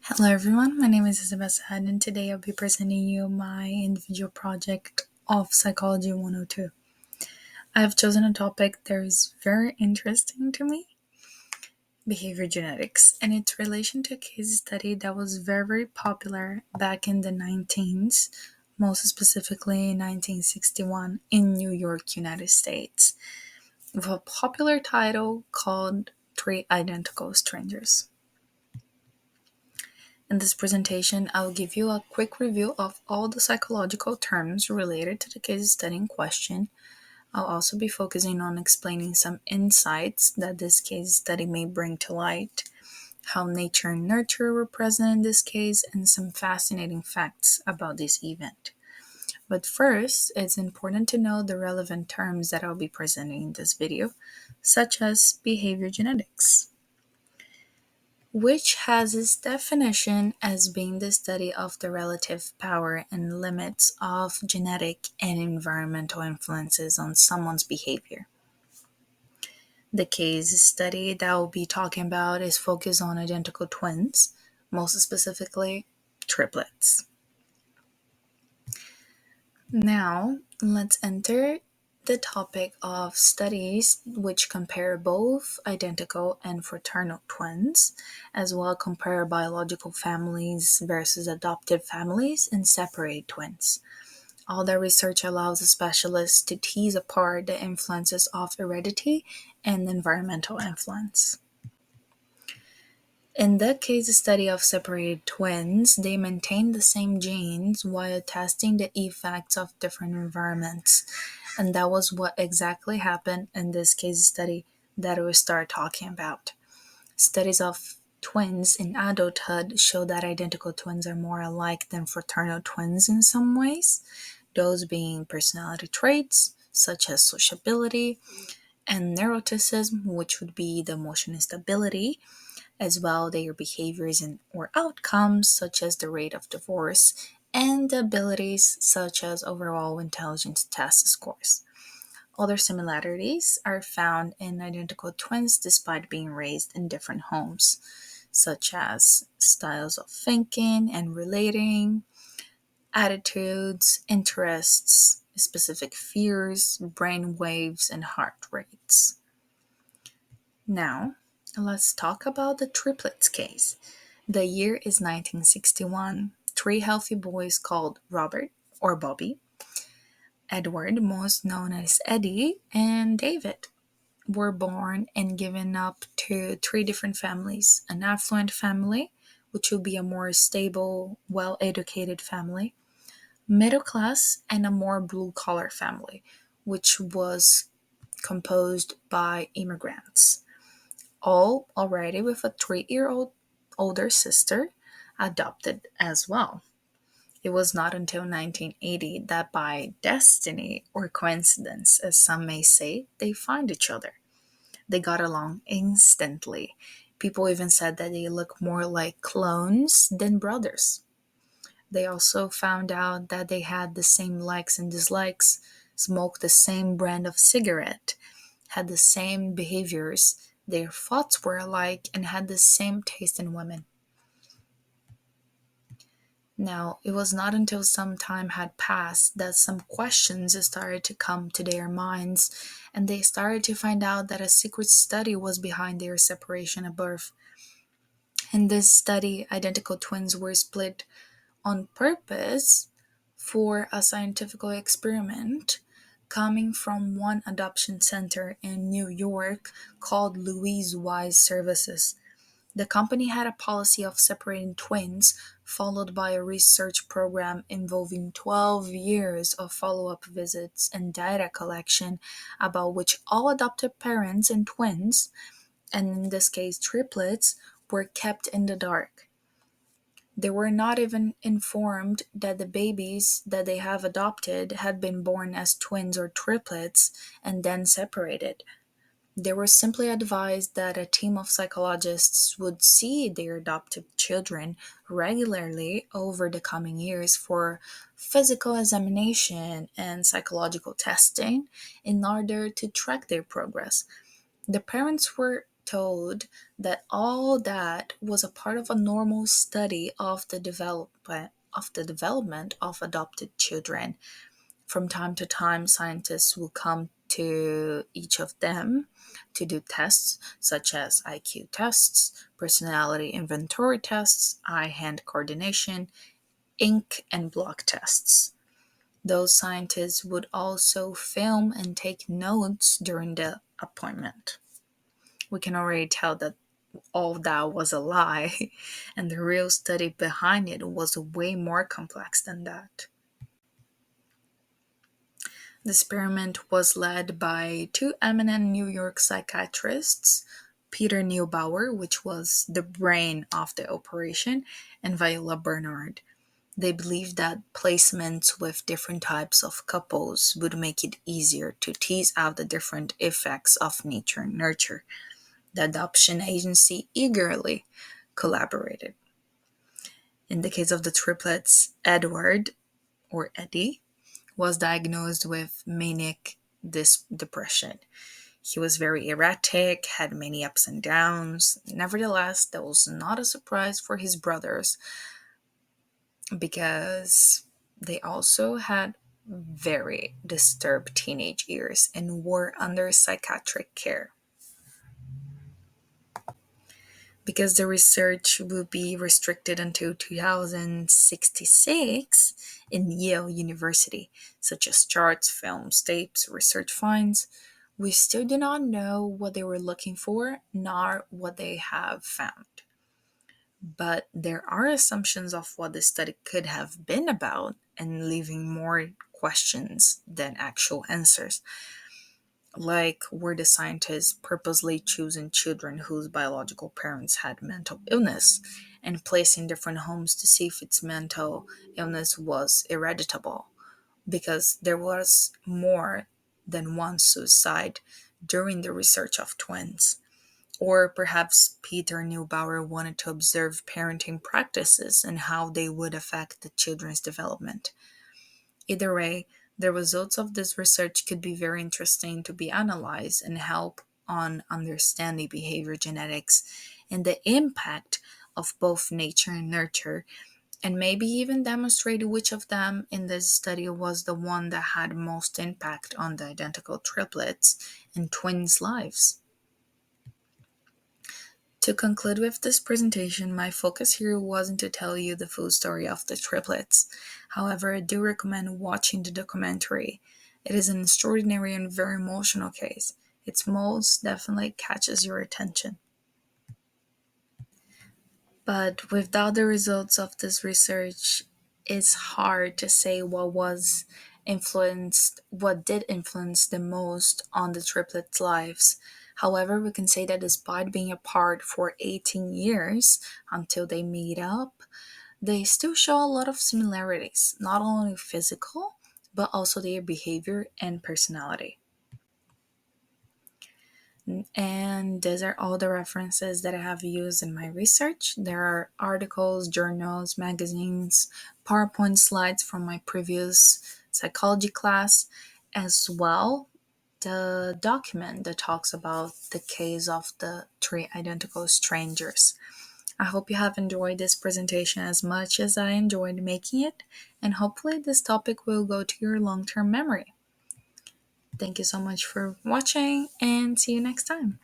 Hello everyone, my name is Isabel Sad and today I'll be presenting you my individual project of Psychology 102. I have chosen a topic that is very interesting to me, behavior genetics, and its relation to a case study that was very popular back in the 19s, most specifically in 1961 in New York, United States, with a popular title called Three Identical Strangers. In this presentation, I will give you a quick review of all the psychological terms related to the case study in question. I'll also be focusing on explaining some insights that this case study may bring to light, how nature and nurture were present in this case, and some fascinating facts about this event. But first, it's important to know the relevant terms that I'll be presenting in this video, such as behavior genetics, which has its definition as being the study of the relative power and limits of genetic and environmental influences on someone's behavior. The case study that we'll be talking about is focused on identical twins, most specifically triplets. Now, let's enter the topic of studies which compare both identical and fraternal twins, as well compare biological families versus adoptive families and separate twins. All the research allows a specialist to tease apart the influences of heredity and environmental influence. In the case study of separated twins, they maintained the same genes while testing the effects of different environments. And that was what exactly happened in this case study that we'll start talking about. Studies of twins in adulthood show that identical twins are more alike than fraternal twins in some ways, those being personality traits such as sociability and neuroticism, which would be the emotional instability, as well their behaviors and or outcomes such as the rate of divorce and abilities such as overall intelligence test scores. Other similarities are found in identical twins despite being raised in different homes, such as styles of thinking and relating, attitudes, interests, specific fears, brain waves, and heart rates. Now, let's talk about the triplets case. The year is 1961. Three healthy boys called Robert or Bobby, Edward, most known as Eddie, and David were born and given up to three different families: an affluent family, which will be a more stable, well educated family, middle class, and a more blue collar family, which was composed by immigrants, all already with a 3-year-old older sister adopted as well. It was not until 1980 that, by destiny or coincidence, as some may say, they find each other. They got along instantly. People even said that they look more like clones than brothers. They also found out that they had the same likes and dislikes, smoked the same brand of cigarette, had the same behaviors, their thoughts were alike, and had the same taste in women. Now, it was not until some time had passed that some questions started to come to their minds, and they started to find out that a secret study was behind their separation at birth. In this study, identical twins were split on purpose for a scientific experiment coming from one adoption center in New York called Louise Wise Services. The company had a policy of separating twins, followed by a research program involving 12 years of follow up visits and data collection about which all adoptive parents and twins, and in this case triplets, were kept in the dark. They were not even informed that the babies that they have adopted had been born as twins or triplets and then separated. They were simply advised that a team of psychologists would see their adoptive children regularly over the coming years for physical examination and psychological testing in order to track their progress. The parents were told that all that was a part of a normal study of the development of adopted children. From time to time, scientists will come to each of them to do tests such as IQ tests, personality inventory tests, eye hand coordination, ink and block tests. Those scientists would also film and take notes during the appointment. We can already tell that all that was a lie, and the real study behind it was way more complex than that. The experiment was led by two eminent New York psychiatrists, Peter Neubauer, which was the brain of the operation, and Viola Bernard. They believed that placements with different types of couples would make it easier to tease out the different effects of nature and nurture. The adoption agency eagerly collaborated. In the case of the triplets, Edward, or Eddie, was diagnosed with manic depression. He was very erratic, had many ups and downs. Nevertheless, that was not a surprise for his brothers because they also had very disturbed teenage years and were under psychiatric care. Because the research will be restricted until 2066 in Yale University, such as charts, films, tapes, research finds, we still do not know what they were looking for, nor what they have found. But there are assumptions of what the study could have been about and leaving more questions than actual answers. Like, were the scientists purposely choosing children whose biological parents had mental illness and placed in different homes to see if its mental illness was hereditable? Because there was more than one suicide during the research of twins. Or perhaps Peter Neubauer wanted to observe parenting practices and how they would affect the children's development. Either way, the results of this research could be very interesting to be analyzed and help on understanding behavior genetics and the impact of both nature and nurture, and maybe even demonstrate which of them in this study was the one that had most impact on the identical triplets and twins' lives. To conclude with this presentation, my focus here wasn't to tell you the full story of the triplets. However, I do recommend watching the documentary. It is an extraordinary and very emotional case. It most definitely catches your attention. But without the results of this research, it's hard to say what did influence the most on the triplets' lives. However, we can say that despite being apart for 18 years until they meet up, they still show a lot of similarities, not only physical, but also their behavior and personality. And these are all the references that I have used in my research. There are articles, journals, magazines, PowerPoint slides from my previous psychology class, as well the document that talks about the case of the three identical strangers. I hope you have enjoyed this presentation as much as I enjoyed making it, and hopefully this topic will go to your long-term memory. Thank you so much for watching, and see you next time.